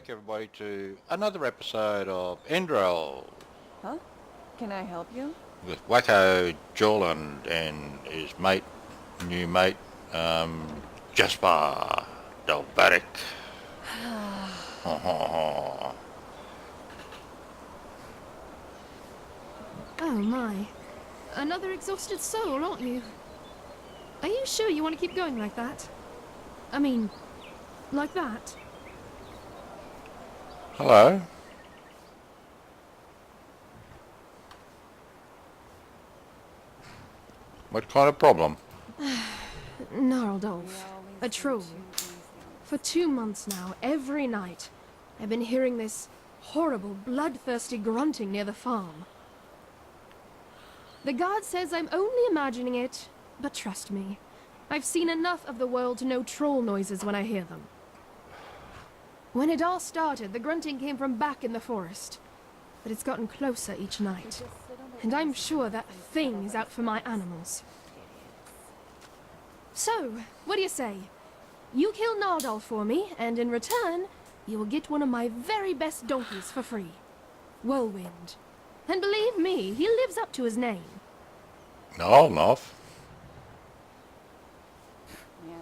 back everybody to another episode of Enderal Huh? Can I help you? with Waco, Jordan and his mate, new mate, Jasper Delbatic. Oh my. Another exhausted soul, aren't you? Are you sure you want to keep going like that? I mean, like that? Hello. What kind of problem? Gnarldolf. A troll. For 2 months now, every night, I've been hearing this horrible, bloodthirsty grunting near the farm. The guard says I'm only imagining it, but trust me, I've seen enough of the world to know troll noises when I hear them. When it all started, the grunting came from back in the forest, but it's gotten closer each night, and I'm sure that thing is out for my animals. So, what do you say? You kill Gnarldolf for me, and in return, you will get one of my very best donkeys for free. Whirlwind. And believe me, he lives up to his name. No, enough. Yeah.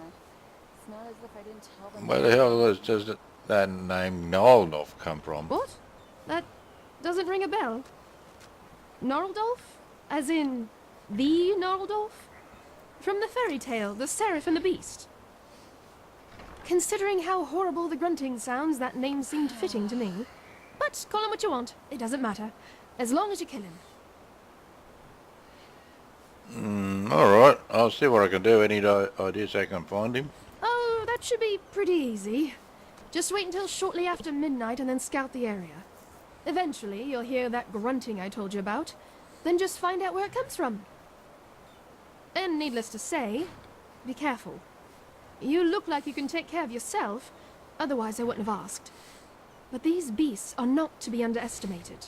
It's not as if I didn't tell them. Where the hell does that name Gnarldolf come from? What? That doesn't ring a bell. Gnarldolf? As in, the Gnarldolf? From the fairy tale, The Seraph and the Beast. Considering how horrible the grunting sounds, that name seemed fitting to me. But call him what you want, it doesn't matter. As long as you kill him. Alright, I'll see what I can do. Any ideas I can find him? Oh, that should be pretty easy. Just wait until shortly after midnight and then scout the area. Eventually, you'll hear that grunting I told you about. Then just find out where it comes from. And needless to say, be careful. You look like you can take care of yourself, otherwise I wouldn't have asked. But these beasts are not to be underestimated.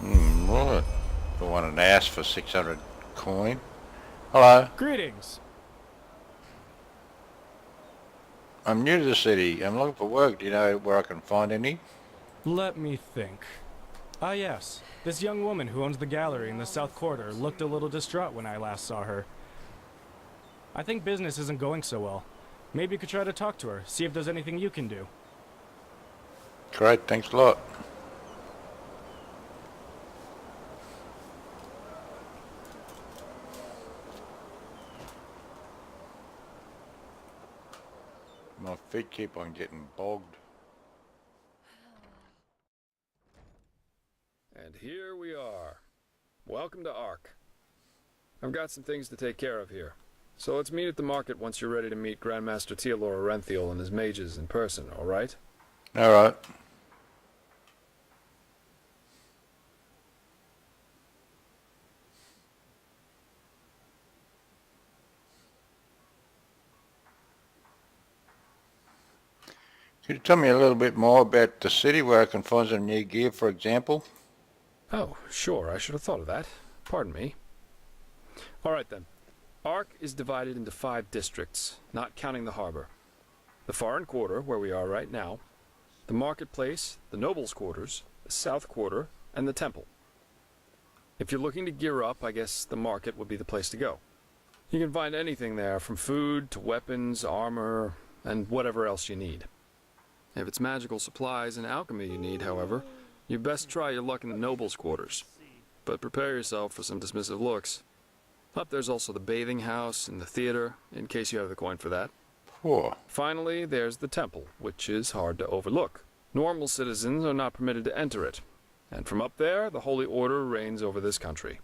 Right. I want an ass for 600 coin. Hello. Greetings. I'm new to the city. I'm looking for work. Do you know where I can find any? Let me think. Ah yes, this young woman who owns the gallery in the South Quarter looked a little distraught when I last saw her. I think business isn't going so well. Maybe you could try to talk to her, see if there's anything you can do. Great, thanks a lot. My feet keep on getting bogged. And here we are. Welcome to Ark. I've got some things to take care of here. So let's meet at the market once you're ready to meet Grandmaster Tealor Arenthiel and his mages in person, alright? Alright. Could you tell me a little bit more about the city where I can find some new gear, for example? Oh, sure, I should have thought of that. Pardon me. Alright then. Ark is divided into 5 districts, not counting the harbor. The Foreign Quarter, where we are right now, the Marketplace, the Nobles' Quarters, the South Quarter, and the Temple. If you're looking to gear up, I guess the market would be the place to go. You can find anything there, from food to weapons, armor, and whatever else you need. If it's magical supplies and alchemy you need, however, you best try your luck in the Nobles' Quarters. But prepare yourself for some dismissive looks. Up there's also the bathing house and the theater, in case you have the coin for that. Poor. Finally, there's the temple, which is hard to overlook. Normal citizens are not permitted to enter it, and from up there, the Holy Order reigns over this country.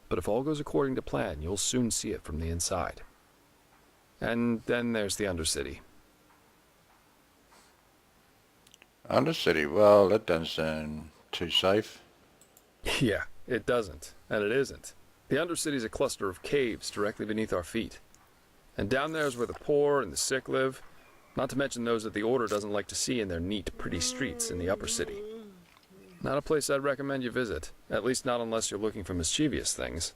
But if all goes according to plan, you'll soon see it from the inside. And then there's the Undercity. Undercity? Well, that doesn't sound too safe. Yeah, it doesn't, and it isn't. The Undercity's a cluster of caves directly beneath our feet. And down there is where the poor and the sick live, not to mention those that the Order doesn't like to see in their neat, pretty streets in the upper city. Not a place I'd recommend you visit, at least not unless you're looking for mischievous things.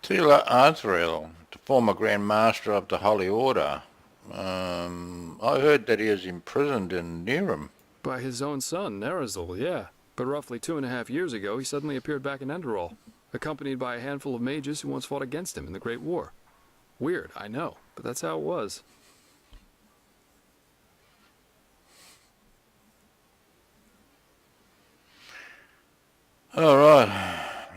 Enderal, the former Grand Master of the Holy Order. I heard that he is imprisoned in Nerum. By his own son, Nerazil, yeah. But roughly 2.5 years ago, he suddenly appeared back in Enderal, accompanied by a handful of mages who once fought against him in the Great War. Weird, I know, but that's how it was. Alright,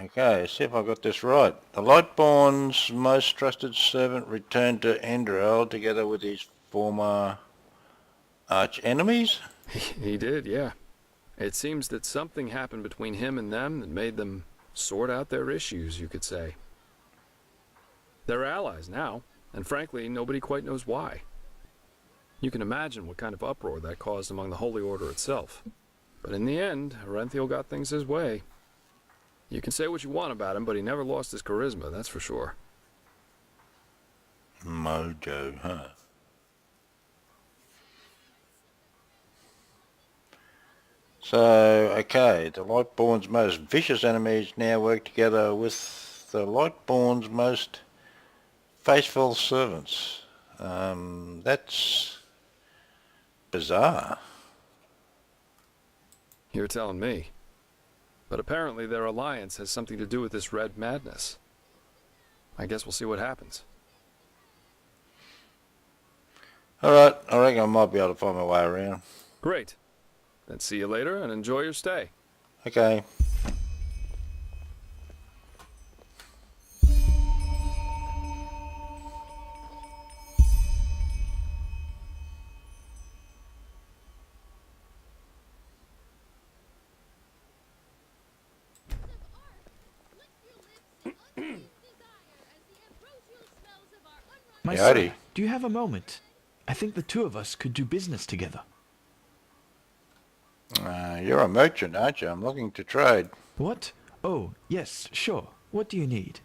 okay, see if I got this right. The Lightborn's most trusted servant returned to Enderal together with his former arch enemies? He did, yeah. It seems that something happened between him and them that made them sort out their issues, you could say. They're allies now, and frankly, nobody quite knows why. You can imagine what kind of uproar that caused among the Holy Order itself. But in the end, Arenthiel got things his way. You can say what you want about him, but he never lost his charisma, that's for sure. Mojo, huh? So, okay, the Lightborn's most vicious enemies now work together with the Lightborn's most faithful servants. That's bizarre. You're telling me. But apparently their alliance has something to do with this red madness. I guess we'll see what happens. Alright, I reckon I might be able to find my way around. Great. Then see you later and enjoy your stay. Okay. My Howdy. son, do you have a moment? I think the two of us could do business together. You're a merchant, aren't you? I'm looking to trade. What? Oh, yes, sure. What do you need?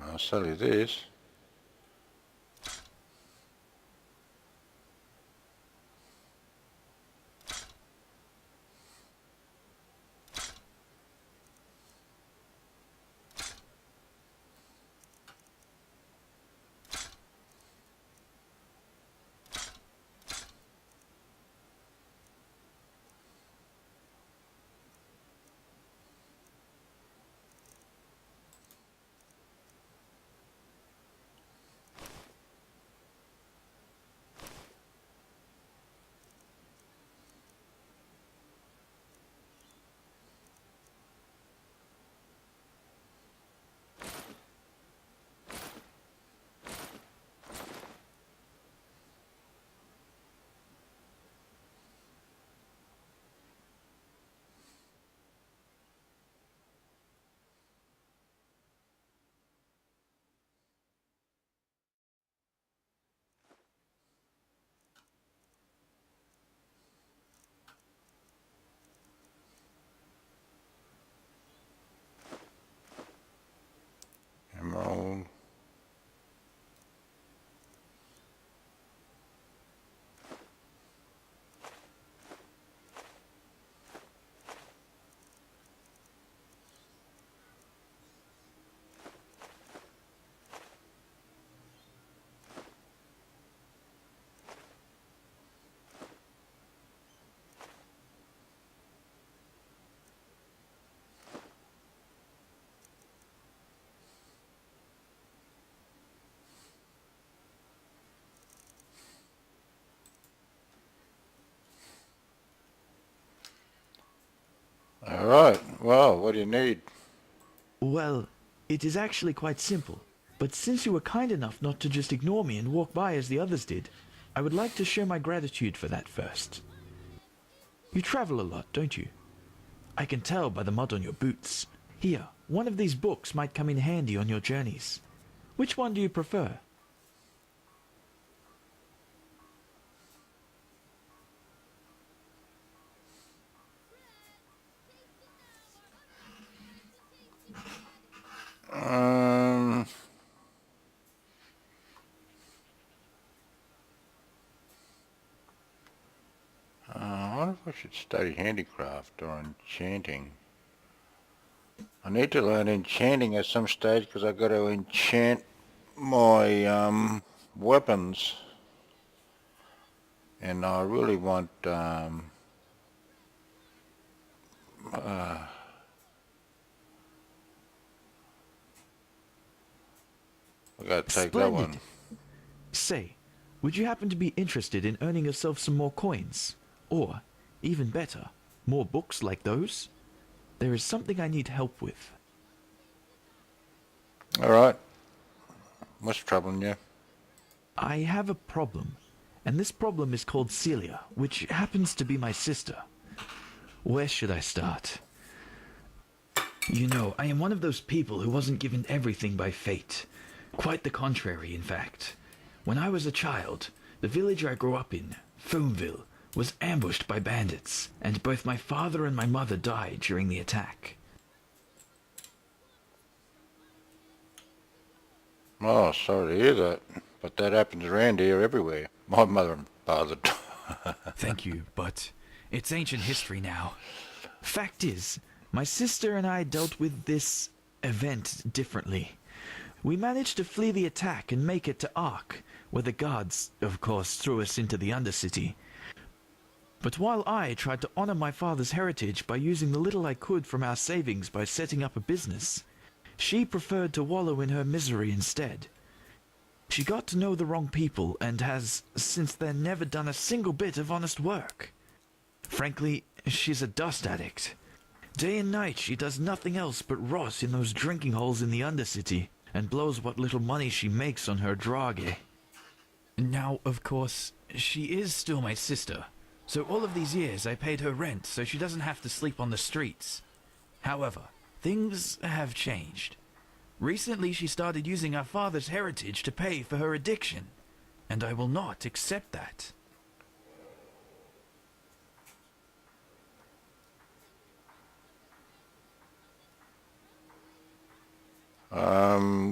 I'll sell you this. Emerald. Alright, well, what do you need? Well, it is actually quite simple. But since you were kind enough not to just ignore me and walk by as the others did, I would like to show my gratitude for that first. You travel a lot, don't you? I can tell by the mud on your boots. Here, one of these books might come in handy on your journeys. Which one do you prefer? Um, wonder if I should study handicraft or enchanting. I need to learn enchanting at some stage because I've got to enchant my weapons. And I really want I gotta take that one. Splendid. Say, would you happen to be interested in earning yourself some more coins? Or, even better, more books like those? There is something I need help with. Alright. What's troubling you? I have a problem, and this problem is called Celia, which happens to be my sister. Where should I start? You know, I am one of those people who wasn't given everything by fate. Quite the contrary, in fact. When I was a child, the village I grew up in, Foamville, was ambushed by bandits, and both my father and my mother died during the attack. Oh, sorry to hear that. But that happens around here everywhere. My mother and father died. Thank you, but it's ancient history now. Fact is, my sister and I dealt with this event differently. We managed to flee the attack and make it to Ark, where the guards, of course, threw us into the Undercity. But while I tried to honor my father's heritage by using the little I could from our savings by setting up a business, she preferred to wallow in her misery instead. She got to know the wrong people and has, since then, never done a single bit of honest work. Frankly, she's a dust addict. Day and night she does nothing else but rot in those drinking holes in the Undercity, and blows what little money she makes on her drage. Now, of course, she is still my sister, so all of these years I paid her rent so she doesn't have to sleep on the streets. However, things have changed. Recently she started using our father's heritage to pay for her addiction, and I will not accept that.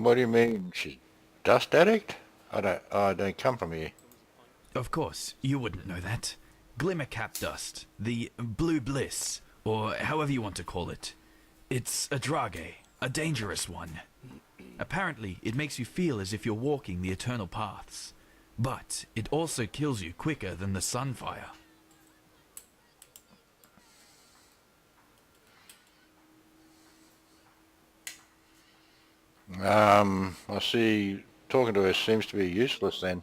What do you mean? She's dust addict? I don't come from here. Of course, you wouldn't know that. Glimmercap dust, the blue bliss, or however you want to call it. It's a drage, a dangerous one. Apparently, it makes you feel as if you're walking the eternal paths. But it also kills you quicker than the sunfire. I see talking to her seems to be useless then.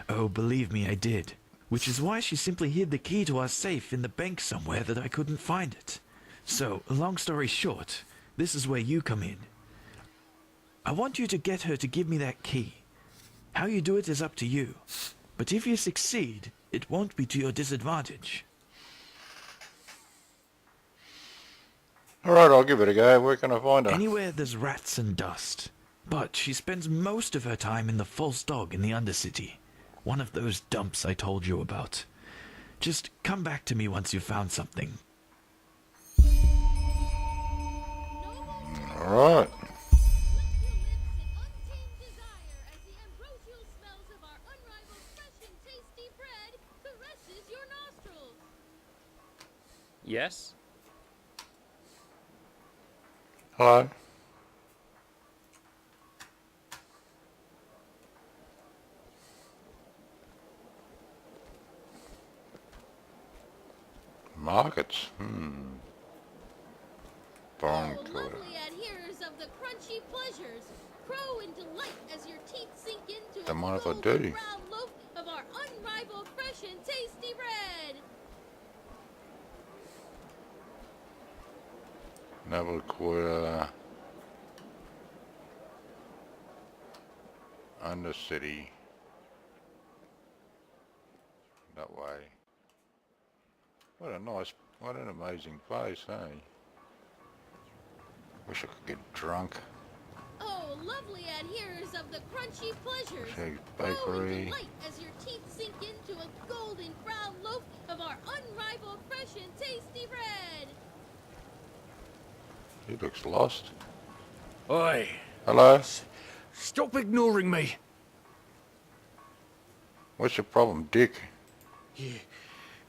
Oh, believe me, I did. Which is why she simply hid the key to our safe in the bank somewhere that I couldn't find it. So, long story short, this is where you come in. I want you to get her to give me that key. How you do it is up to you. But if you succeed, it won't be to your disadvantage. Alright, I'll give it a go. Where can I find her? Anywhere there's rats and dust. But she spends most of her time in the False Dog in the Undercity. One of those dumps I told you about. Just come back to me once you've found something. Alright. Yes? Hello? Markets? Foreign quarter. Lovely adherers of the crunchy pleasures, crow in delight as your teeth sink into Don't a mind if I golden do. brown loaf of our unrivaled fresh and tasty bread. Naval quarter. Undercity. That way. What an amazing place, hey? Wish I could get drunk. Oh, lovely adherers of the crunchy pleasures, Cheese crow in bakery. delight as your teeth sink into a golden brown loaf of our unrivaled fresh and tasty bread. He looks lost. Oi, Hello? stop ignoring me. What's your problem, Dick?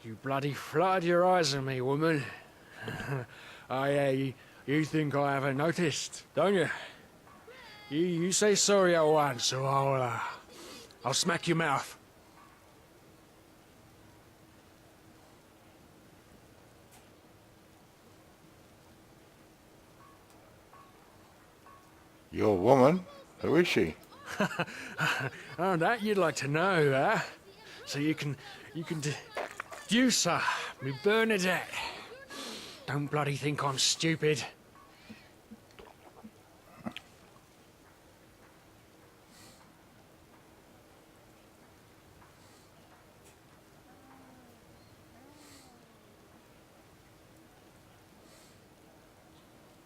You bloody fluttered your eyes at me, woman. You think I haven't noticed, don't you? You say sorry at once, so I'll smack your mouth. Your woman? Who is she? Oh, that you'd like to know, huh? So you can deduce her, me Bernadette. Don't bloody think I'm stupid.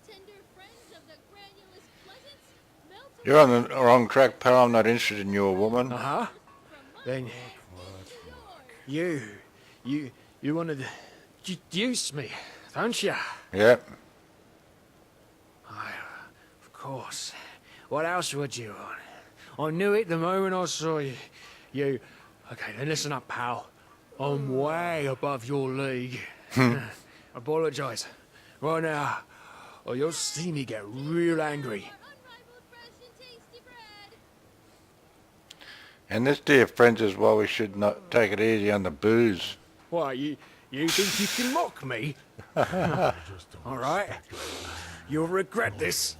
Tender friends of the granulous pleasance, melt You're on the wrong track, pal. I'm not interested in your woman. Uh-huh. Then you want to deduce me, don't you? Yep. Of course. What else would you want? I knew it the moment I saw you. Okay, then listen up, pal. I'm way above your league. Apologise. Right now, or you'll see me get real angry. unrivaled fresh and tasty bread. And this, dear friends, is why we should not take it easy on the booze. Why, you think you can mock me? All right. You'll regret this.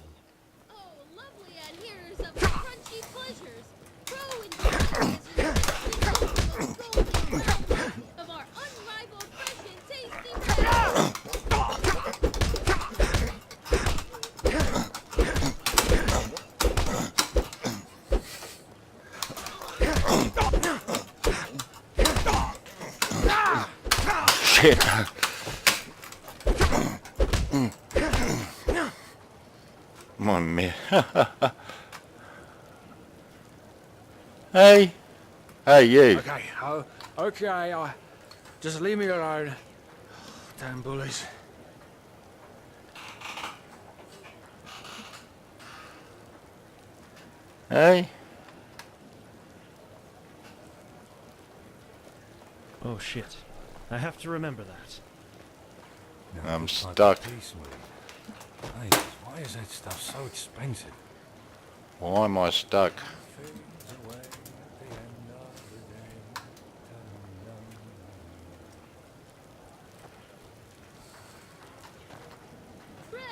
Oh, lovely adherers of the crunchy pleasures, grow in of our unrivaled fresh and tasty bread. Shit. Come on, man. Hey. Hey, you. Okay, okay, just leave me alone. Damn bullies. Hey. Oh shit. I have to remember that. I'm stuck. Why is that stuff so expensive? Why am I stuck? Bread,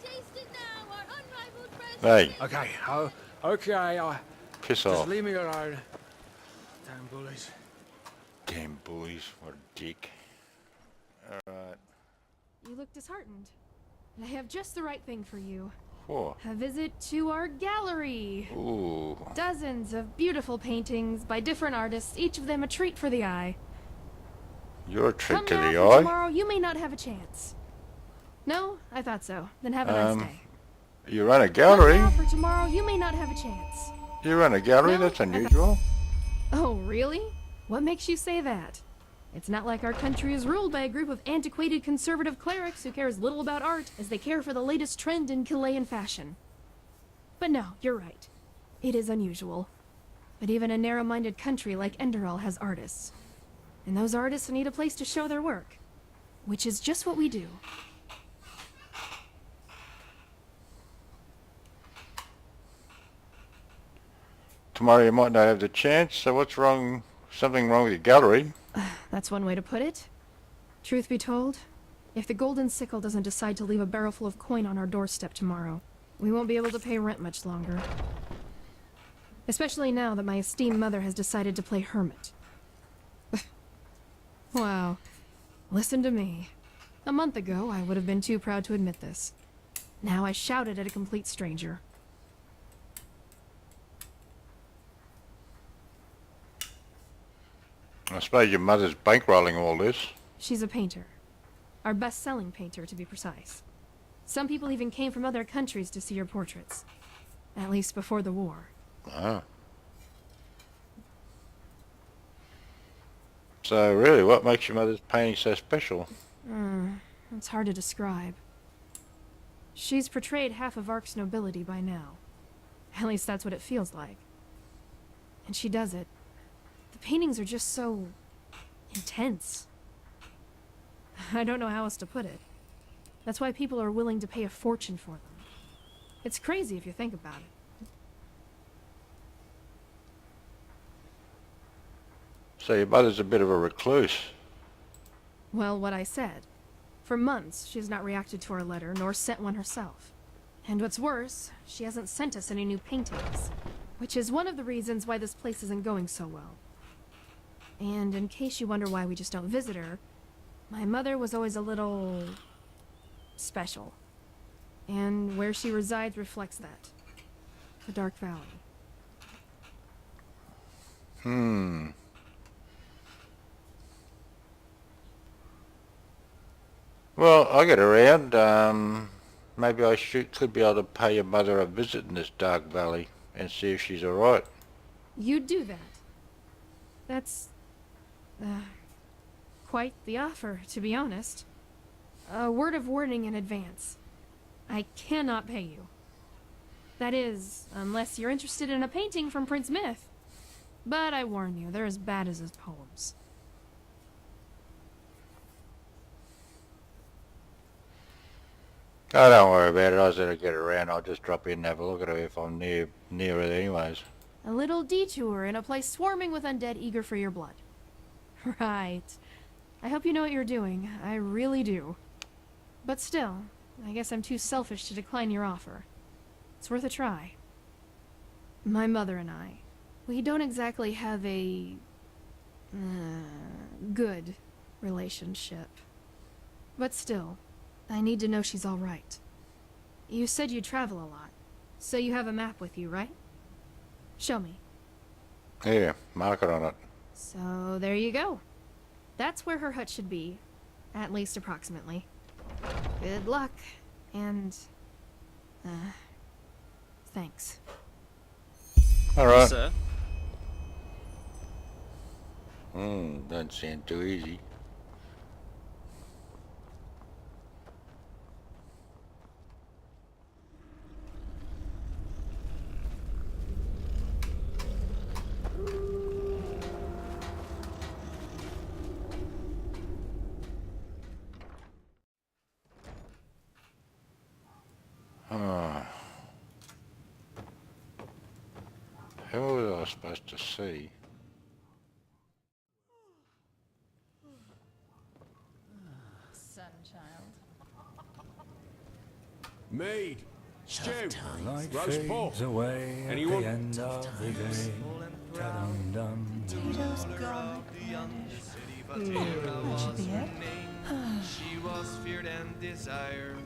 taste it now, our unrivaled fresh. Hey, Okay, okay, piss just off. leave me alone. Damn bullies. Damn bullies, what a dick. Alright. You look disheartened. I have just the right thing for you. Four. A visit to our gallery. Ooh. Dozens of beautiful paintings by different artists, each of them a treat for the eye. You're a treat Come to now, the for eye. tomorrow you may not have a chance. No? I thought so. Then have a nice day. You run a Come gallery? now, for tomorrow you may not have a chance. You run a gallery? No, That's I thought- unusual. Oh, really? What makes you say that? It's not like our country is ruled by a group of antiquated conservative clerics who care as little about art as they care for the latest trend in Chilean fashion. But no, you're right. It is unusual. But even a narrow-minded country like Enderal has artists. And those artists need a place to show their work. Which is just what we do. Tomorrow you might not have the chance, so what's wrong? Something wrong with your gallery? That's one way to put it. Truth be told, if the Golden Sickle doesn't decide to leave a barrel full of coin on our doorstep tomorrow, we won't be able to pay rent much longer. Especially now that my esteemed mother has decided to play hermit. Wow. Listen to me. A month ago, I would have been too proud to admit this. Now I shout it at a complete stranger. I suppose your mother's bankrolling all this. She's a painter. Our best-selling painter, to be precise. Some people even came from other countries to see her portraits. At least before the war. Ah. So really, what makes your mother's painting so special? It's hard to describe. She's portrayed half of Ark's nobility by now. At least that's what it feels like. And she does it. The paintings are just so intense. I don't know how else to put it. That's why people are willing to pay a fortune for them. It's crazy if you think about it. So your mother's a bit of a recluse. Well, what I said. For months, she has not reacted to our letter, nor sent one herself. And what's worse, she hasn't sent us any new paintings. Which is one of the reasons why this place isn't going so well. And in case you wonder why we just don't visit her, my mother was always a little... special. And where she resides reflects that. The Dark Valley. Well, I get around. Maybe I could be able to pay your mother a visit in this dark valley and see if she's alright. You'd do that. That's... quite the offer, to be honest. A word of warning in advance. I cannot pay you. That is, unless you're interested in a painting from Prince Myth. But I warn you, they're as bad as his poems. Oh, don't worry about it. I said I'd get around. I'll just drop in and have a look at her if I'm near it anyways. A little detour in a place swarming with undead eager for your blood. Right. I hope you know what you're doing. I really do. But still, I guess I'm too selfish to decline your offer. It's worth a try. My mother and I, we don't exactly have a... good relationship. But still, I need to know she's alright. You said you travel a lot, so you have a map with you, right? Show me. Yeah, mark it on it. So, there you go. That's where her hut should be. At least approximately. Good luck. And... thanks. Alright. Sir? Don't sound too easy. Who was I supposed to see? Sunchild. Mead, stew, Light roast pork. fades away at Anyone? the end of the day. Ta-dum-dum. Potatoes, garlic, radish. That should be it. She was feared and desired.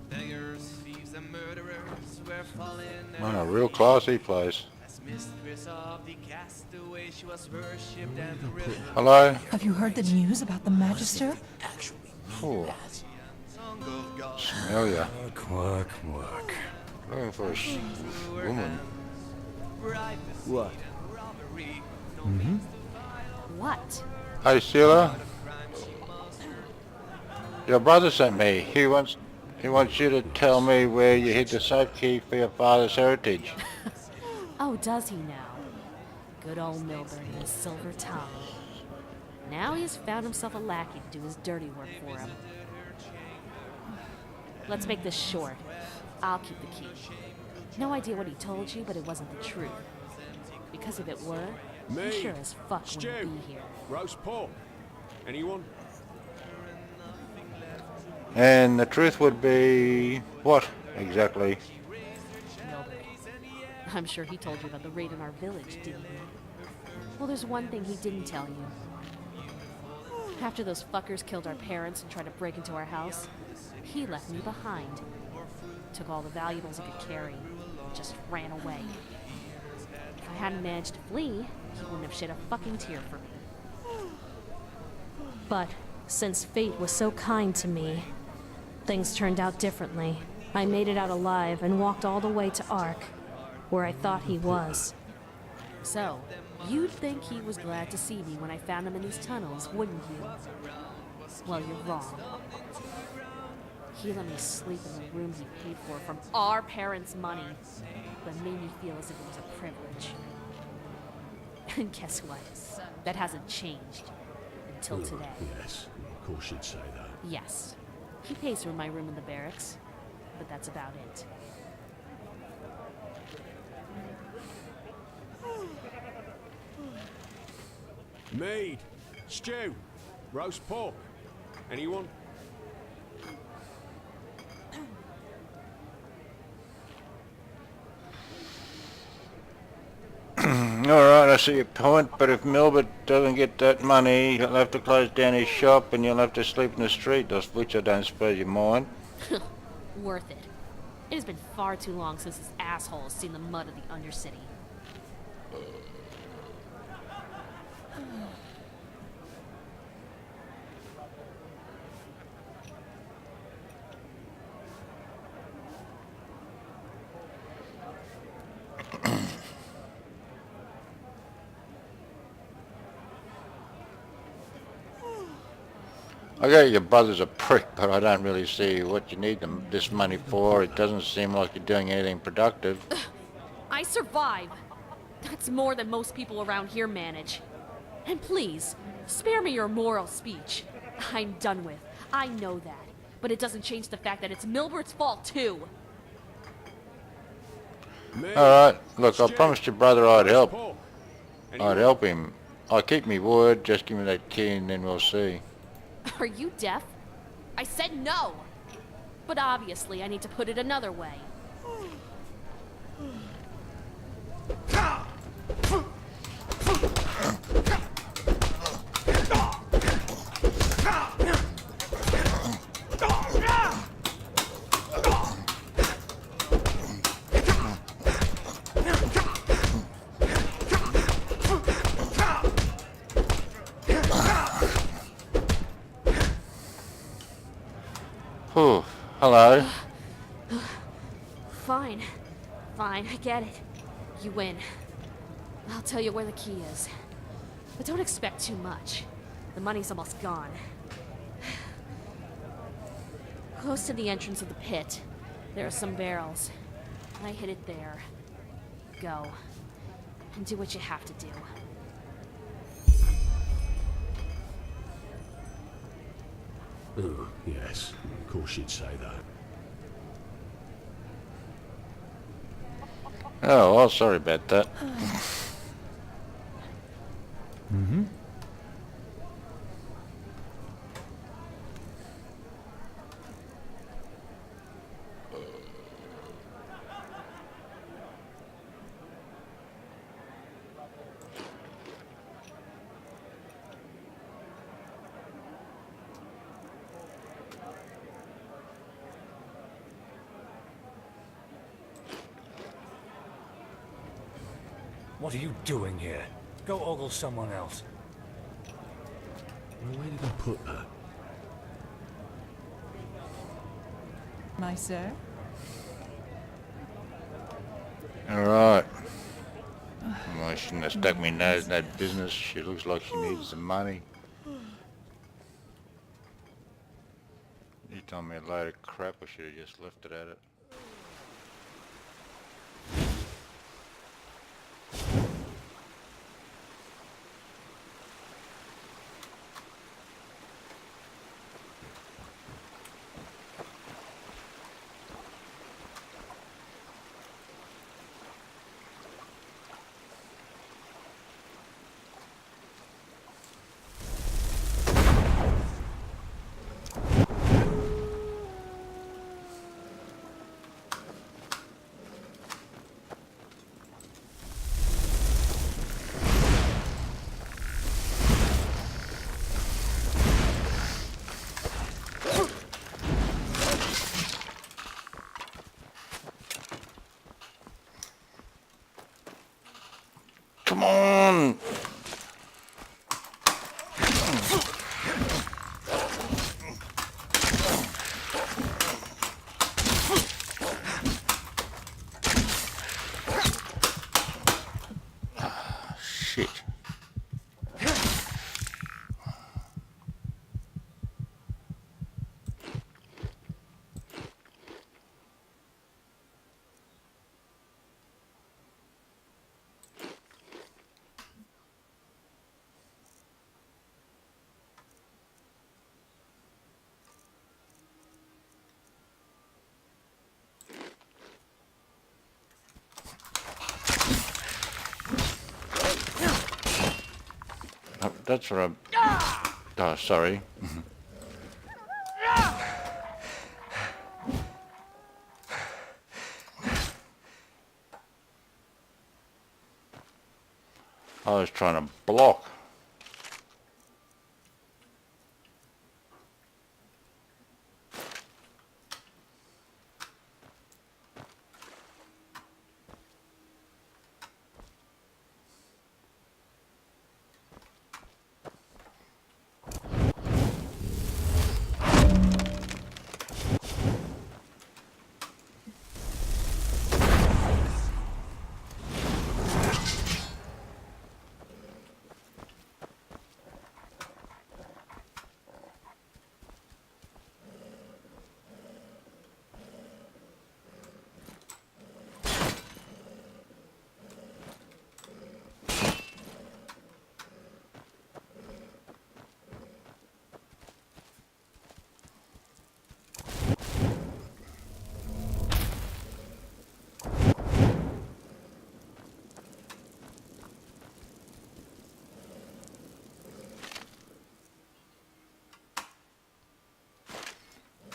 Beggars, thieves, and murderers were falling. Man, a real classy place. As mistress of the castaway, she was worshipped and the river. Hello? Have you heard the news about the Magister? Oh, smell ya. Work, work. Looking for a woman. What? What? Hey, Sheila. Your brother sent me. He wants you to tell me where you hid the safe key for your father's heritage. Oh, does he now? Good old Milburn and his silver tongue. Now he has found himself a lackey to do his dirty work for him. Let's make this short. I'll keep the key. No idea what he told you, but it wasn't the truth. Because if it were, he sure as fuck wouldn't be here. Roast pork. Anyone? And the truth would be what exactly? Milburn. I'm sure he told you about the raid in our village, didn't he? Well, there's one thing he didn't tell you. After those fuckers killed our parents and tried to break into our house, he left me behind. Took all the valuables he could carry, and just ran away. If I hadn't managed to flee, he wouldn't have shed a fucking tear for me. But since fate was so kind to me, things turned out differently. I made it out alive and walked all the way to Ark, where I thought he was. So, you'd think he was glad to see me when I found him in these tunnels, wouldn't you? Well, you're wrong. He let me sleep in the room he paid for from our parents' money, but made me feel as if it was a privilege. And guess what? That hasn't changed until today. Yes, of course you'd say that. Yes. He pays for my room in the barracks, but that's about it. Mead, stew, roast pork. Anyone? Alright, I see your point, but if Milbert doesn't get that money, he'll have to close down his shop and you'll have to sleep in the street, which I don't suppose you mind. Worth it. It has been far too long since this asshole has seen the mud of the Undercity. I get your brother's a prick, but I don't really see what you need this money for. It doesn't seem like you're doing anything productive. I survive. That's more than most people around here manage. And please, spare me your moral speech. I'm done with. I know that. But it doesn't change the fact that it's Milbert's fault, too. Alright, look, I promised your brother I'd help. I'd help him. I'll keep me word, just give me that key and then we'll see. Are you deaf? I said no! But obviously I need to put it another way. Whew, hello. Fine. Fine, I get it. You win. I'll tell you where the key is. But don't expect too much. The money's almost gone. Close to the entrance of the pit, there are some barrels. I hid it there. Go. And do what you have to do. Oh, yes. Of course you'd say that. Oh, well, sorry about that. Mm-hmm. What are you doing here? Go ogle someone else. Well, where did I put that? My sir? Alright. Well, I shouldn't have stuck my nose in that business. She looks like she needs some money. You told me a load of crap, I should have just left it at it. That's what I'm... Oh, sorry. I was trying to block.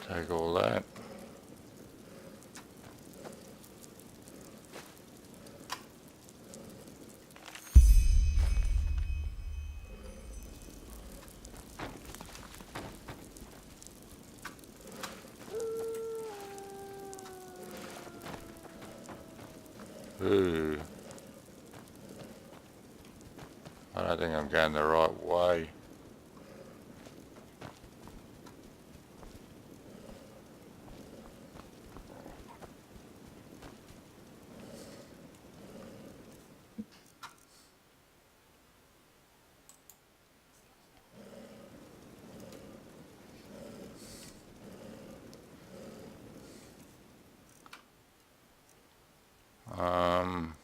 Take all that. Ooh. I don't think I'm going the right way. Um...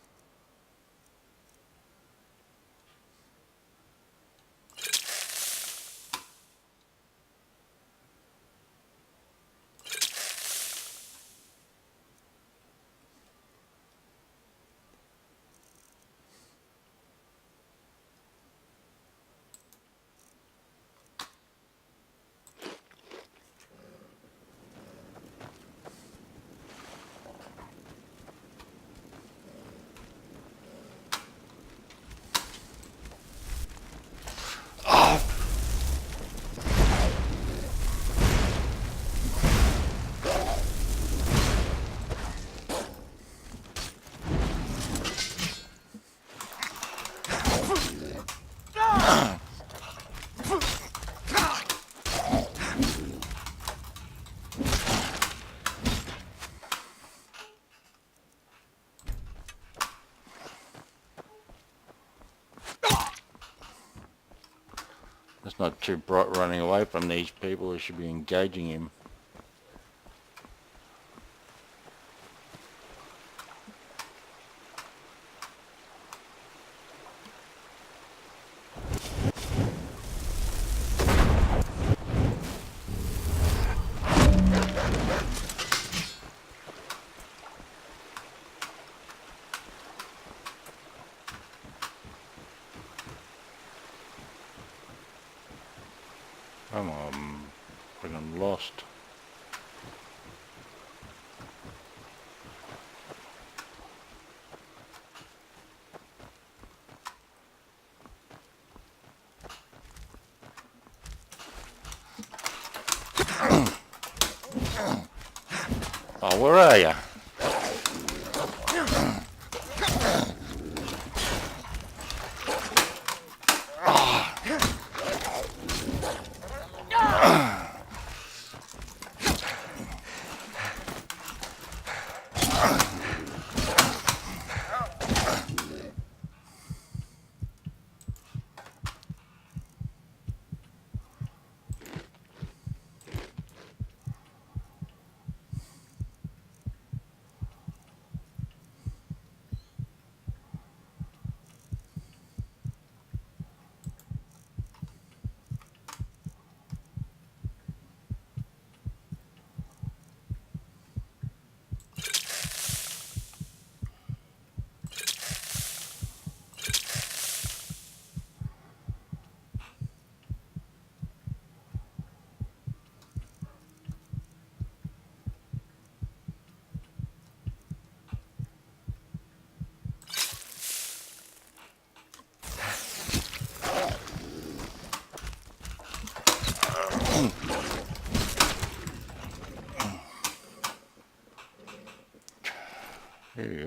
It's not too bright running away from these people who should be engaging him. Come on, friggin' lost. Oh, where are you? Hey,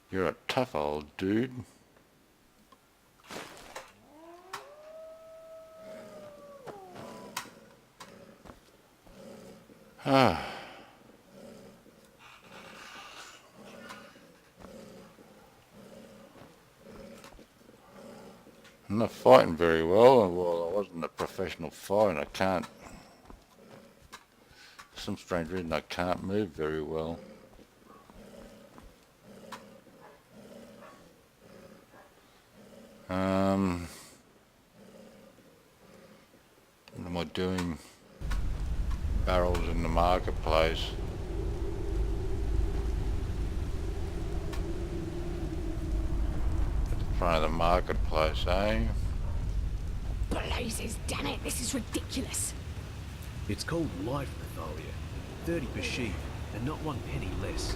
you're a tough old dude. Ah. I'm not fighting very well. Well, I wasn't a professional fighter and I can't, for some strange reason I can't move very well. What am I doing? Barrels in the marketplace. At the front of the marketplace, eh? Blazes, damn it, this is ridiculous. It's called life, Nathalia. 30 per sheep, and not 1 penny less.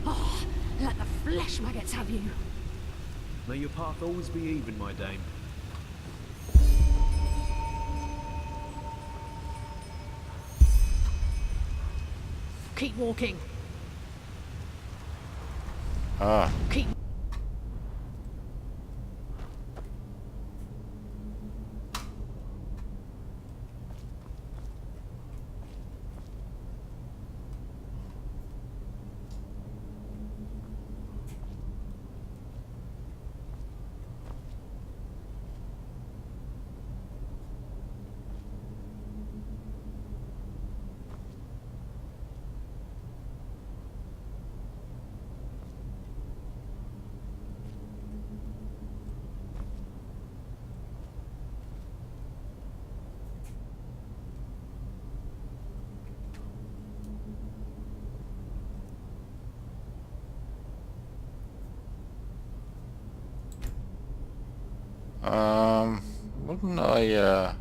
Oh, let the flesh maggots have you. May your path always be even, my dame. Keep walking. Ah. Keep. Wasn't I,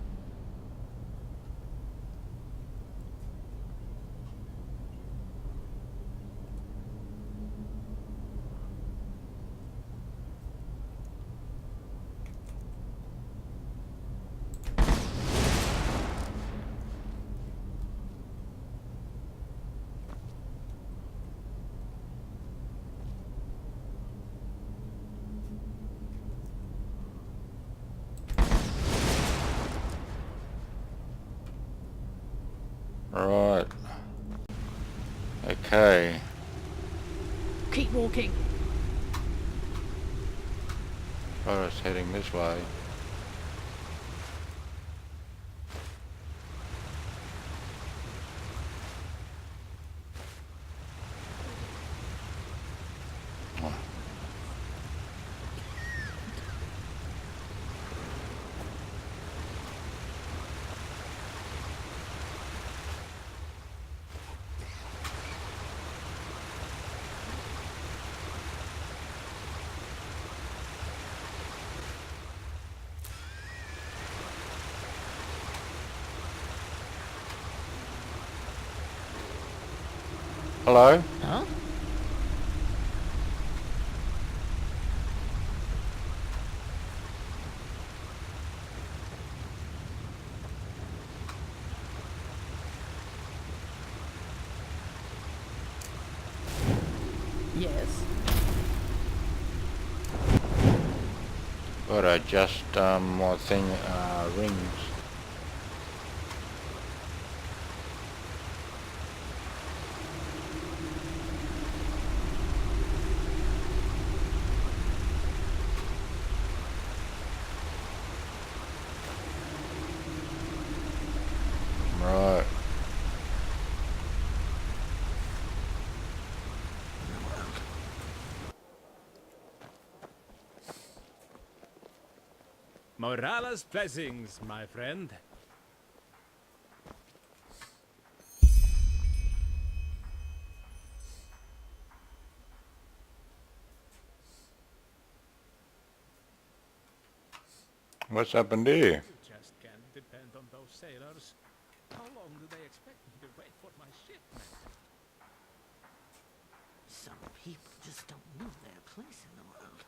right. Okay. Keep walking. I was heading this way. Hello? Huh? Yes. But I just, my thing, rings. Right. Morala's blessings, my friend. What's happened here? You just can't depend on those sailors. How long do they expect me to wait for my shipment? Some people just don't know their place in the world.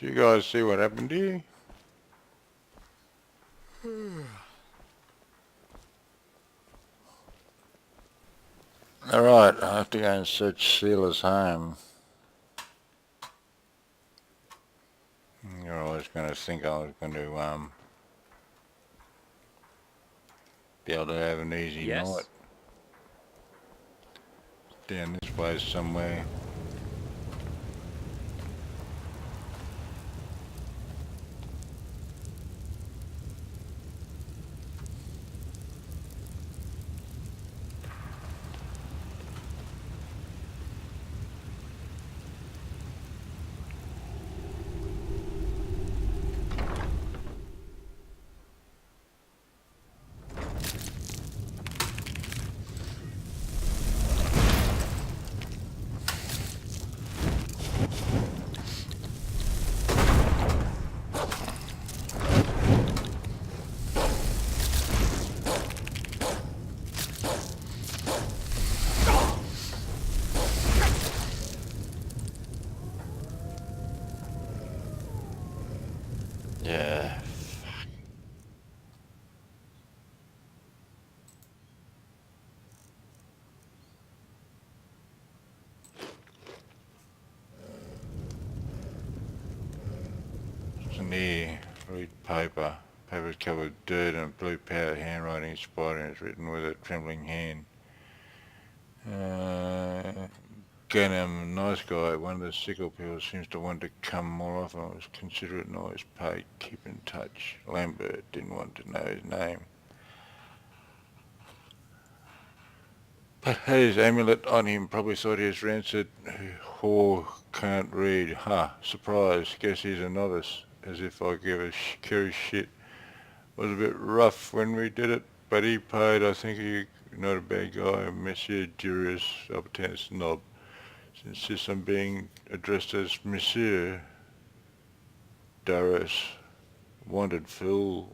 Do you guys see what happened here? Alright, I have to go and search Sheila's home. You're always going to think I was going to be able to have an easy night. Down this way somewhere. Yeah. It's in here. Read paper. Paper's covered with dirt and blue powder handwriting spot and it's written with a trembling hand. Gunham, nice guy. One of the sickle people seems to want to come more often. Was considerate and always paid. Keep in touch. Lambert didn't want to know his name. But had his amulet on him, probably thought he was rancid. Whore can't read. Ha, surprise. Guess he's a novice. As if I give a care shit. Was a bit rough when we did it, but he paid. I think he not a bad guy. Monsieur Durius, obtain snob. Insists on being addressed as Monsieur Darius. Wanted fool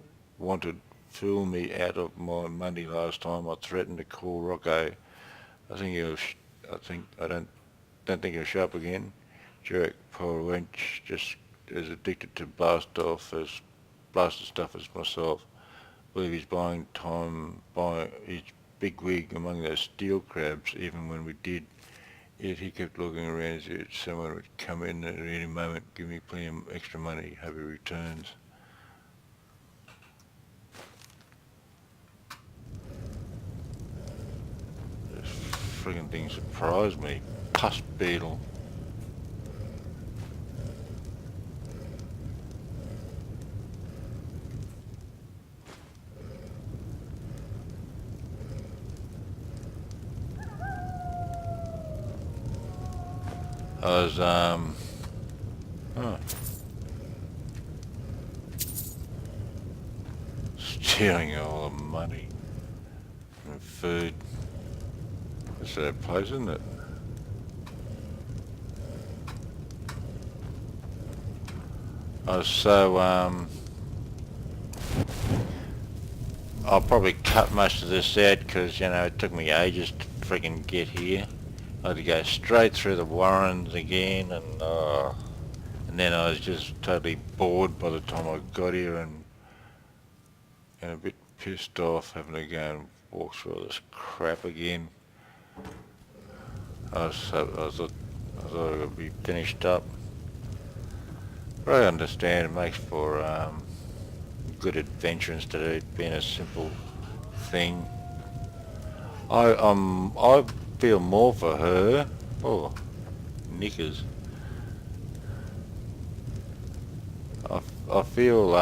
me out of my money last time. I threatened to call Rocco. I don't think he'll show up again. Jerk, poor wench, just as addicted to blasted stuff as myself. Believe he's buying time, buying his big wig among those steel crabs, even when we did. Yet he kept looking around as if someone would come in at any moment, give me plenty of extra money, hope he returns. This friggin' thing surprised me. Pus beetle. I was, stealing all the money and food. It's that place, isn't it? I was so, I'll probably cut most of this out because, you know, it took me ages to freaking get here. I had to go straight through the Warrens again and then I was just totally bored by the time I got here and a bit pissed off having to go and walk through all this crap again. I thought I would be finished up. But I understand it makes for good adventure instead of it being a simple thing. I feel more for her. Oh, knickers. I feel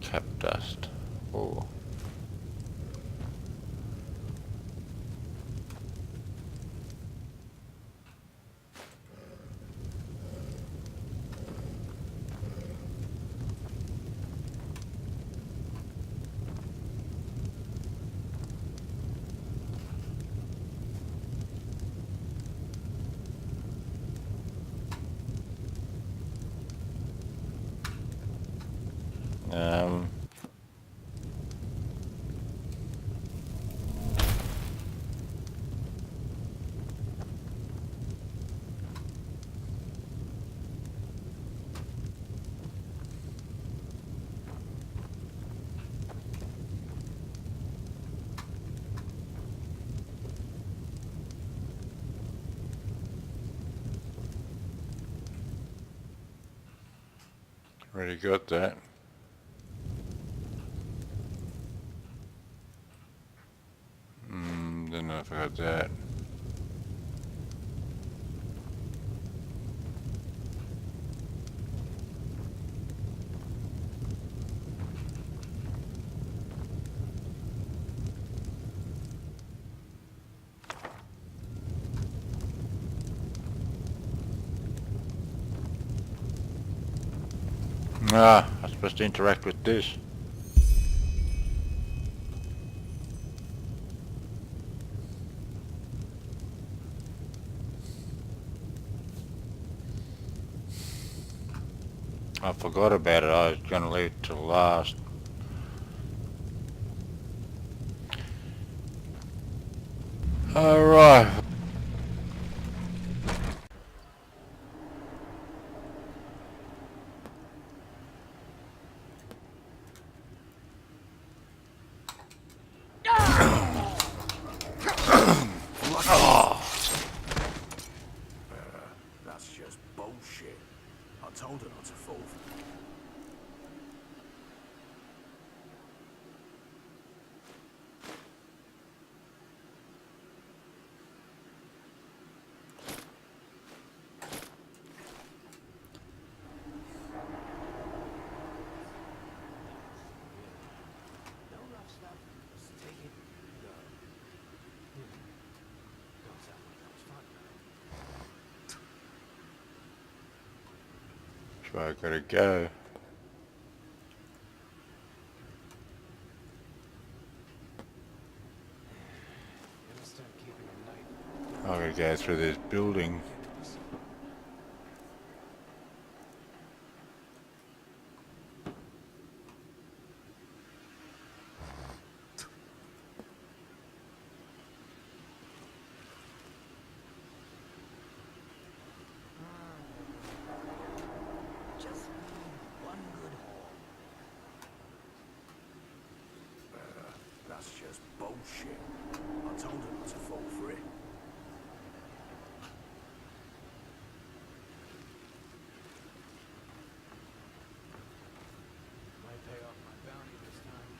cap dust. Oh. Um, Already got that. Then I forgot that. Ah, I'm supposed to interact with this. I forgot about it. I was going to leave it till last. Alright. That's just bullshit. I told her not to fall for it. No rough stuff. Just take it and go. Don't sound like that was fun. That's where I gotta go. I gotta go through this building. Just one good haul. That's just bullshit. I told her not to fall for it. Might pay off my bounty this time.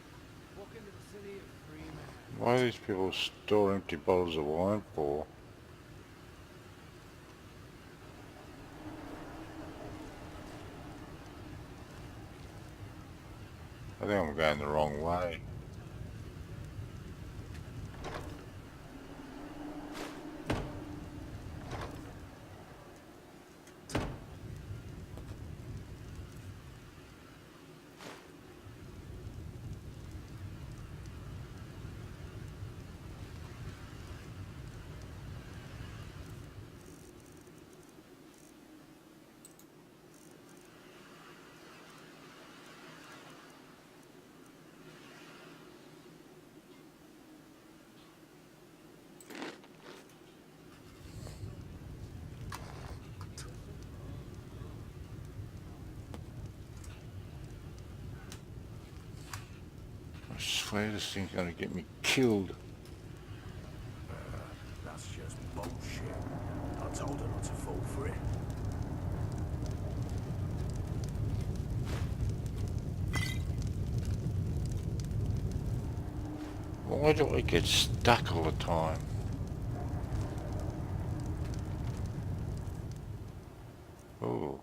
Walk into the city a free man. Why do these people store empty bottles of wine for? I think I'm going the wrong way. I swear this thing's gonna get me killed. That's just bullshit. I told her not to fall for it. Why do I get stuck all the time? Oh.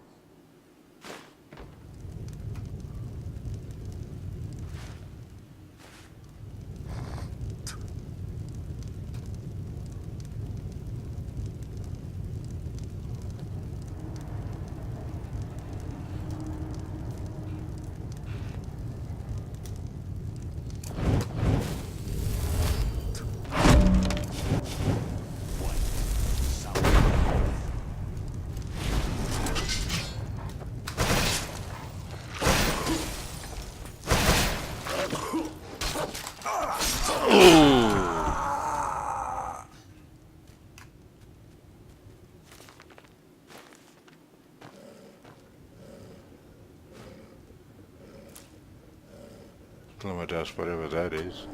Dust, whatever that is.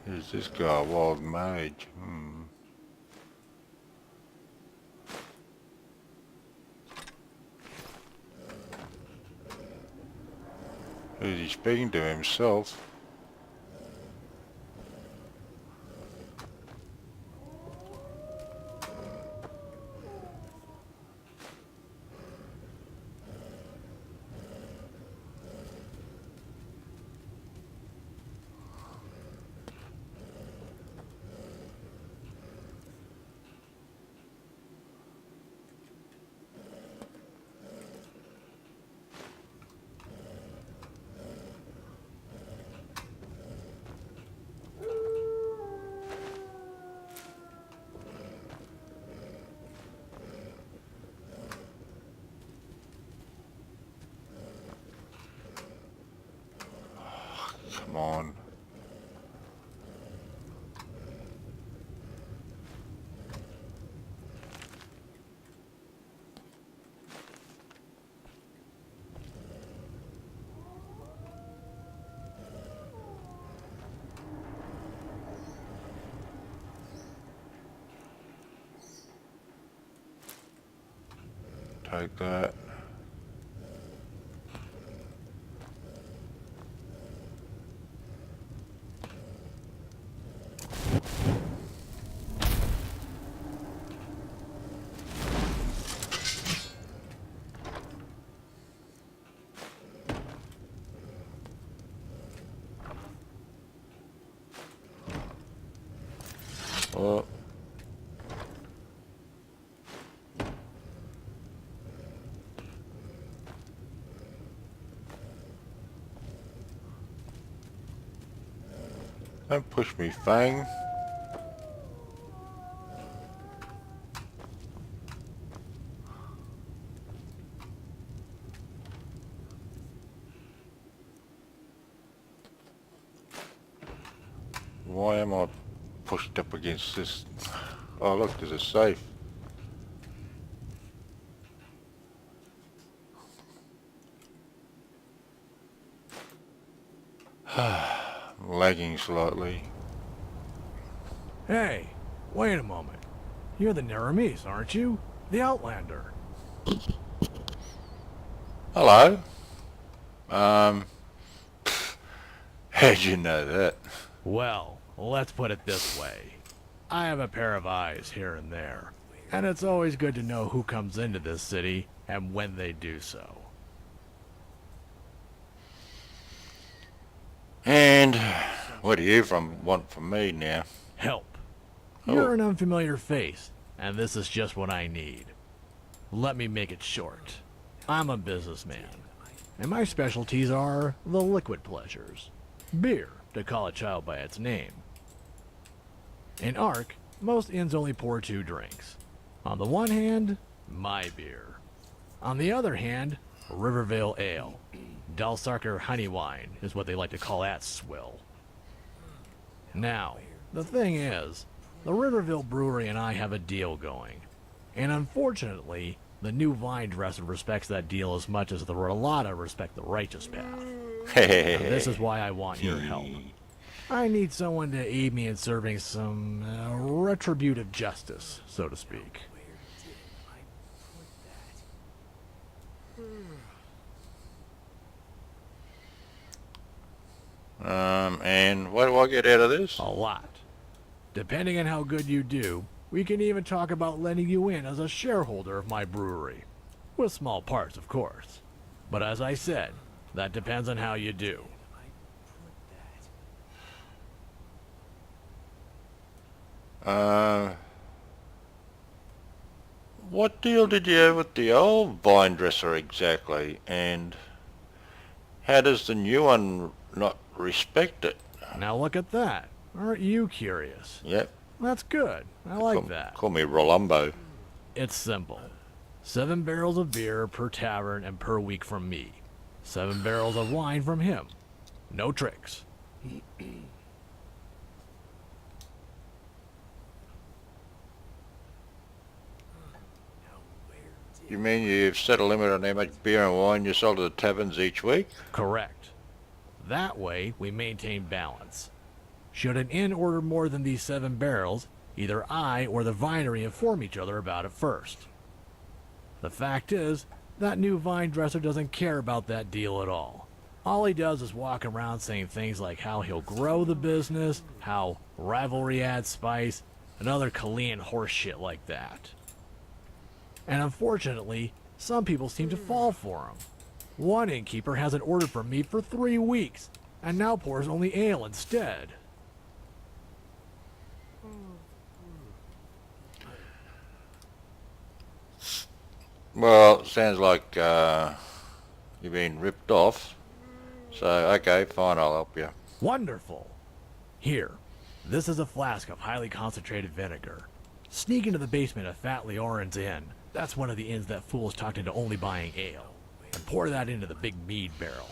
Is this guy a wild mage? Who's he speaking to, himself? Come on. Take that. Oh. Don't push me, Fang. Why am I pushed up against this? Oh look, there's a safe. Lagging slightly. Hey, wait a moment. You're the Naramis, aren't you? The Outlander. Hello. How'd you know that? Well, let's put it this way. I have a pair of eyes here and there, and it's always good to know who comes into this city and when they do so. And what do you want from me now? Help. Oh. You're an unfamiliar face, and this is just what I need. Let me make it short. I'm a businessman, and my specialties are the liquid pleasures. Beer, to call a child by its name. In Ark, most inns only pour 2 drinks. On the one hand, my beer. On the other hand, Rivervale Ale. Dalsarker honey wine is what they like to call that swill. Now, the thing is, the Riverville Brewery and I have a deal going. And unfortunately, the new vine dresser respects that deal as much as the Rolata respect the righteous path. This is why I want your help. I need someone to aid me in serving some retributive justice, so to speak. And what do I get out of this? A lot. Depending on how good you do, we can even talk about letting you in as a shareholder of my brewery. With small parts, of course. But as I said, that depends on how you do. What deal did you have with the old vine dresser exactly? And how does the new one not respect it? Now look at that. Aren't you curious? Yep. That's good. I like that. Call me Rolumbo. It's simple. 7 barrels of beer per tavern and per week from me. 7 barrels of wine from him. No tricks. You mean you've set a limit on how much beer and wine you sell to the taverns each week? Correct. That way, we maintain balance. Should an inn order more than these 7 barrels, either I or the vinery inform each other about it first. The fact is, that new vine dresser doesn't care about that deal at all. All he does is walk around saying things like how he'll grow the business, how rivalry adds spice, and other Chilean horse shit like that. And unfortunately, some people seem to fall for him. One innkeeper hasn't ordered from me for 3 weeks, and now pours only ale instead. Well, sounds like you've been ripped off. So, okay, fine, I'll help you. Wonderful. Here, this is a flask of highly concentrated vinegar. Sneak into the basement of Fat Leorin's Inn. That's one of the inns that fools talked into only buying ale. And pour that into the big mead barrel.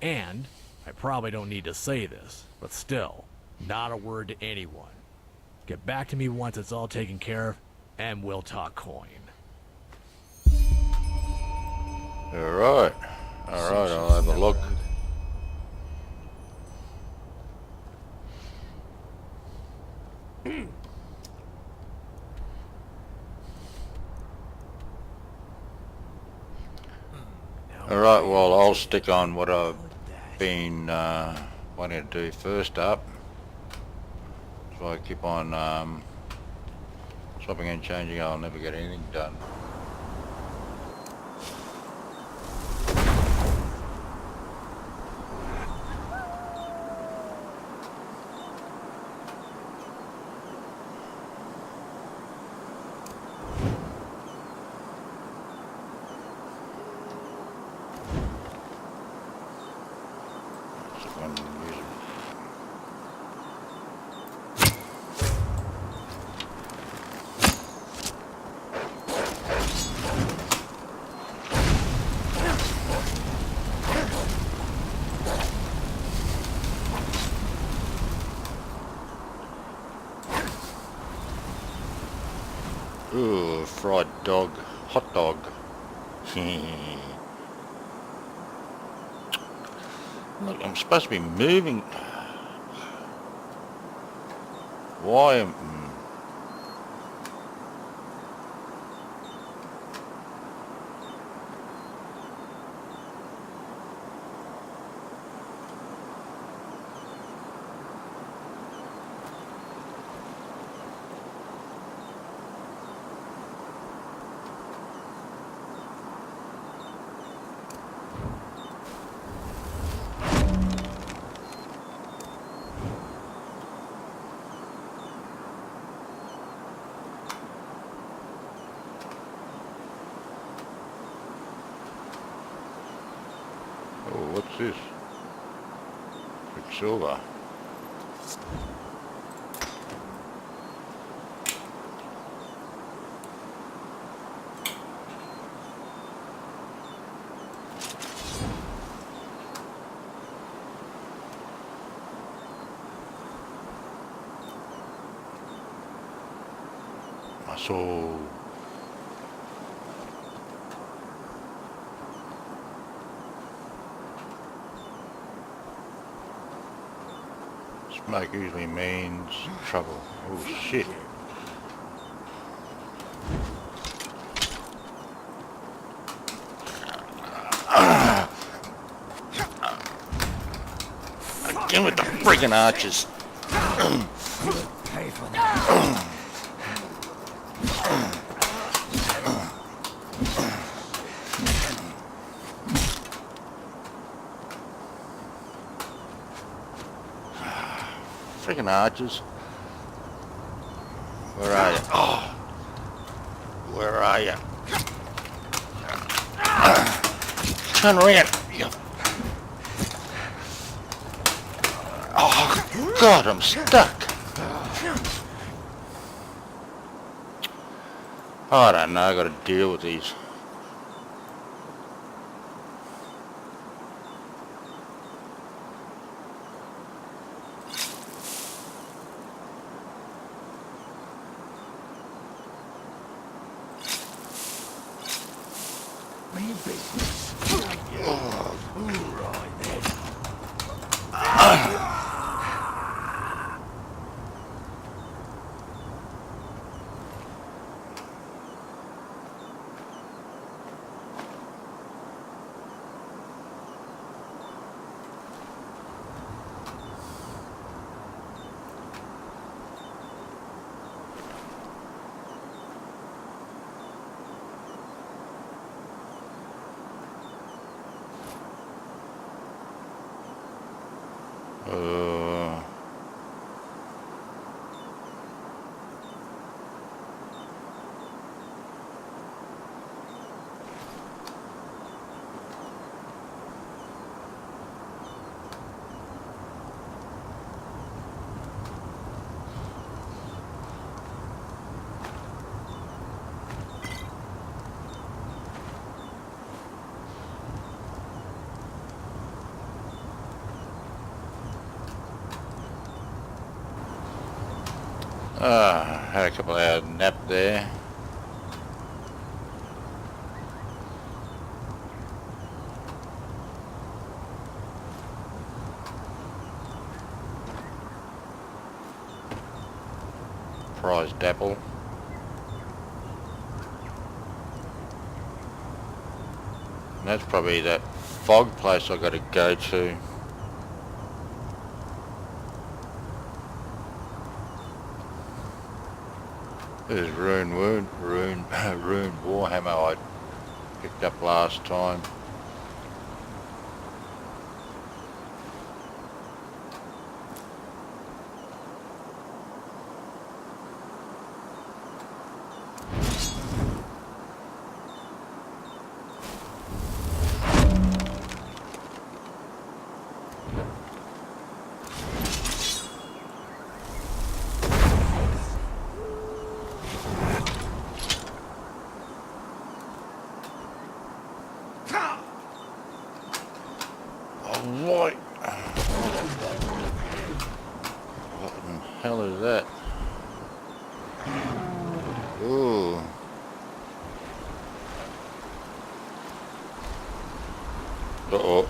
And, I probably don't need to say this, but still, not a word to anyone. Get back to me once it's all taken care of, and we'll talk coin. Alright, I'll have a look. Alright, well I'll stick on what I've been wanting to do first up. So I keep on swapping and changing, I'll never get anything done. Ooh, fried dog, hot dog. Look, I'm supposed to be moving. Why am... Oh, what's this? Quicksilver. Muscle. Smoke usually means trouble. Oh shit. Again with the friggin' archers. Pay for that. Friggin' archers. Where are you? Oh. Where are you? Turn around. Oh, God, I'm stuck. I don't know, I gotta deal with these. Had a couple hours nap there. Prized apple. And that's probably that fog place I got to go to. This is Rune Warhammer I picked up last time. Alright. What the hell is that? Ooh. Uh-oh.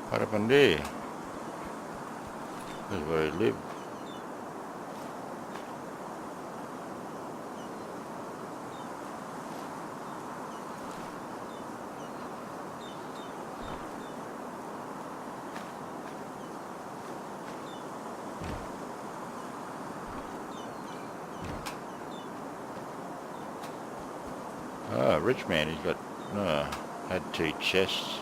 What happened there? This is where he lived. Ah, rich man, he's got, had 2 chests.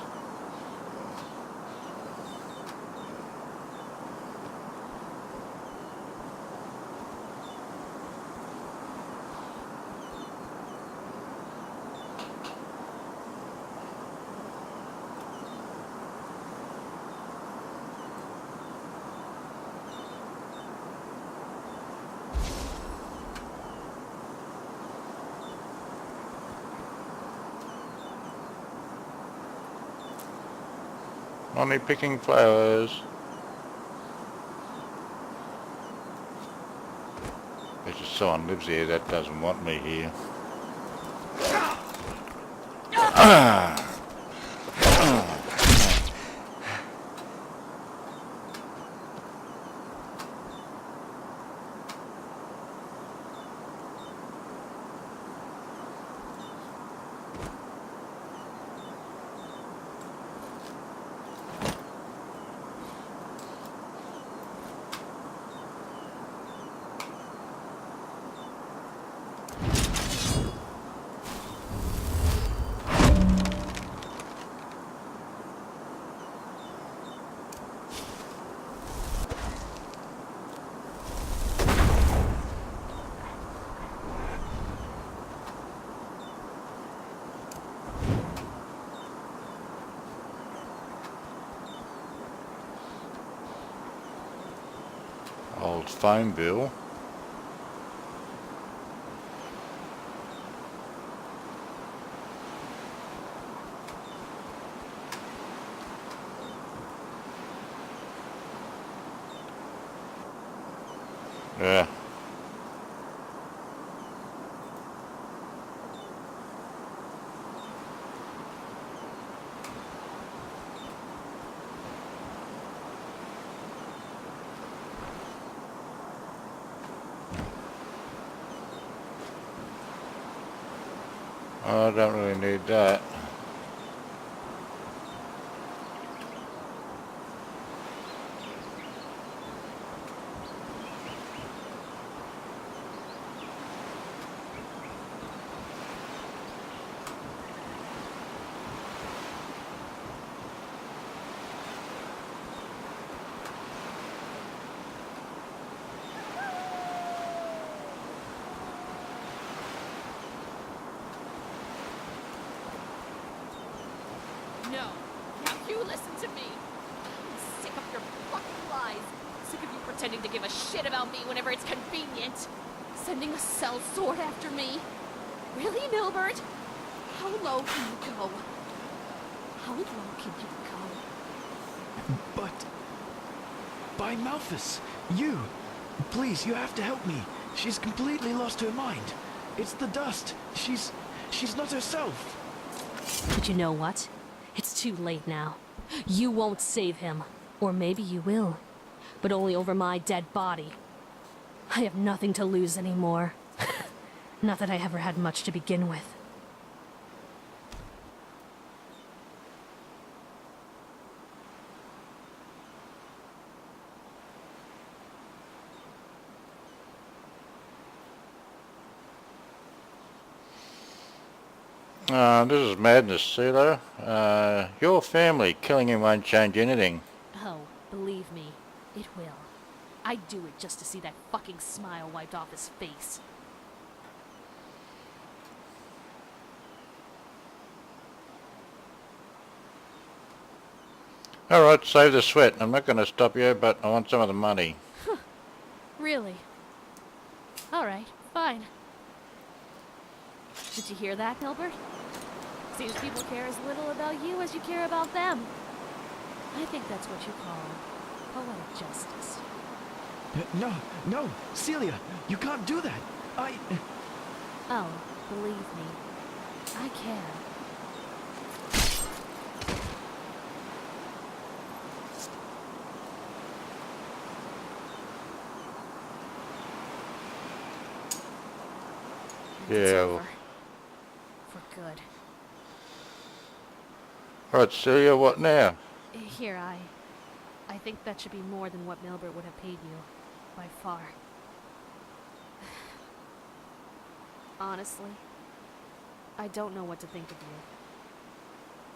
Only picking flowers. There's just someone lives here that doesn't want me here. Old phone bill. Yeah. I don't really need that. No. Now you listen to me. I'm sick of your fucking lies. Sick of you pretending to give a shit about me whenever it's convenient. Sending a sellsword after me. Really, Milbert? How low can you go? How low can you go? But... By Malthus, you... Please, you have to help me. She's completely lost her mind. It's the dust. She's not herself. But you know what? It's too late now. You won't save him. Or maybe you will. But only over my dead body. I have nothing to lose anymore. Not that I ever had much to begin with. This is madness, CeeLo. Your family killing him won't change anything. Oh, believe me, it will. I'd do it just to see that fucking smile wiped off his face. Alright, save the sweat. I'm not going to stop you, but I want some of the money. Really? Alright, fine. Did you hear that, Milbert? Seems people care as little about you as you care about them. I think that's what you call poetic justice. No, Celia, you can't do that. Oh, believe me, I can. Yeah. Well. For good. Alright, Celia, what now? Here, I think that should be more than what Milbert would have paid you. By far. Honestly, I don't know what to think of you.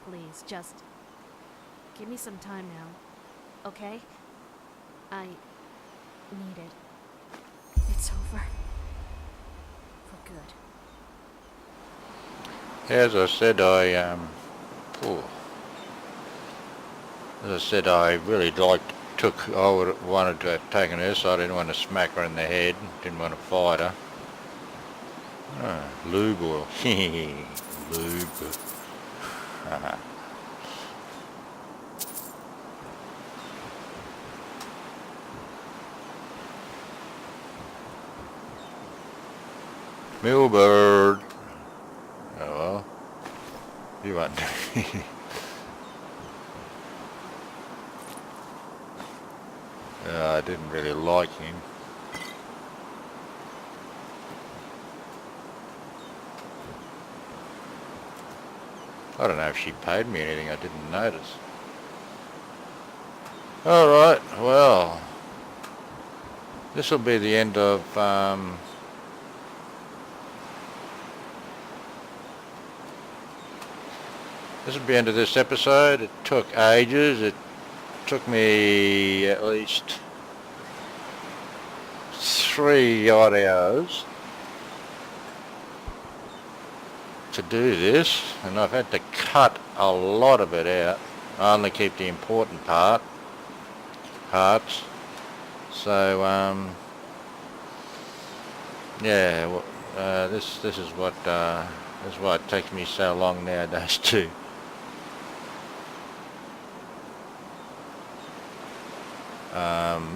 Please, just give me some time now, okay? I need it. It's over. For good. As I said, I really wanted to have taken her, so I didn't want to smack her in the head, didn't want to fight her. Lube oil. Lube. Milbert. Oh well. You want I didn't really like him. I don't know if she paid me anything, I didn't notice. Alright, well, this will be the end of this will be the end of this episode. It took ages. It took me at least 3 odd hours to do this, and I've had to cut a lot of it out. I only keep the important parts. So yeah, well, this is why it takes me so long nowadays to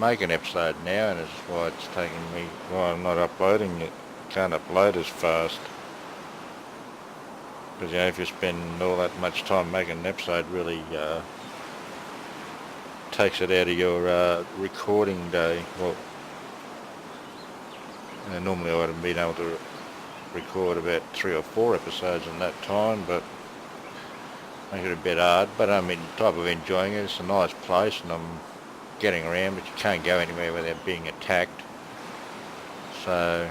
make an episode now, and it's why it's taking me, well, I'm not uploading it, can't upload as fast, because if you spend all that much time making an episode, really takes it out of your recording day. Well, normally I would have been able to record about 3 or 4 episodes in that time, but make it a bit hard. But I'm in type of enjoying it. It's a nice place and I'm getting around, but you can't go anywhere without being attacked. So,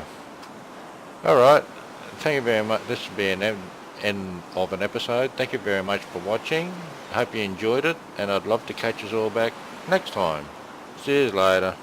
alright, thank you very much. This will be an end of an episode. Thank you very much for watching. Hope you enjoyed it, and I'd love to catch us all back next time. See you later.